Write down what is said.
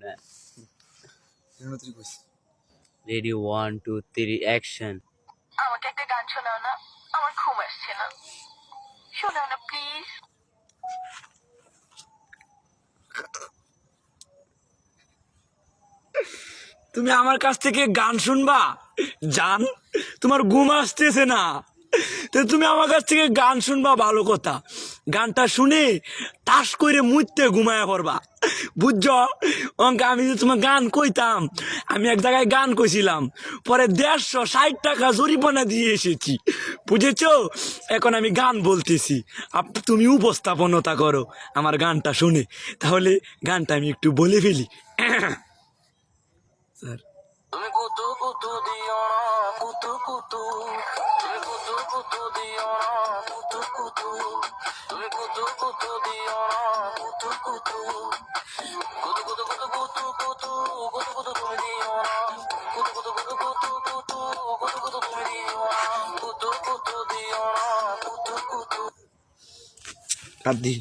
না ready 1 2 3 action আমাকে একটা গান শোনাও না, আমার ঘুম আসছে না, শোনাও না প্লিজ। তুমি আমার কাছ থেকে গান শুনবা জান? তোমার ঘুম আসতেছে না তো তুমি আমার কাছ থেকে গান শুনবা, ভালো কথা। গানটা শুনে তাস করে মুইতে ঘুমায়া পড়বা, বুঝছো? অঙ্কে আমি যে তোমার গান কইতাম, আমি এক জায়গায় গান কইছিলাম, পরে 150 টাকা জরিমানা দিয়ে এসেছি, বুঝেছো? এখন আমি গান বলতেছি, তুমি উপস্থাপনতা করো আমার গানটা শুনে। তাহলে গানটা আমি একটু বলে ফেলি। স্যার তুমি কুতু কুতু দিও না কুতু কুতু, তুমি কুতু কুতু দিও না কুতু কুতু, তুমি কুতু কুতু দিও না কুতু কুতু, কুতু কুতু কুতু কুতু কুতু কুতু কুতু তুমি দিও না, কুতু কুতু কুতু কুতু কুতু কুতু কুতু তুমি দিও না, কুতু কুতু দিও না কুতু কুতু। আর দিন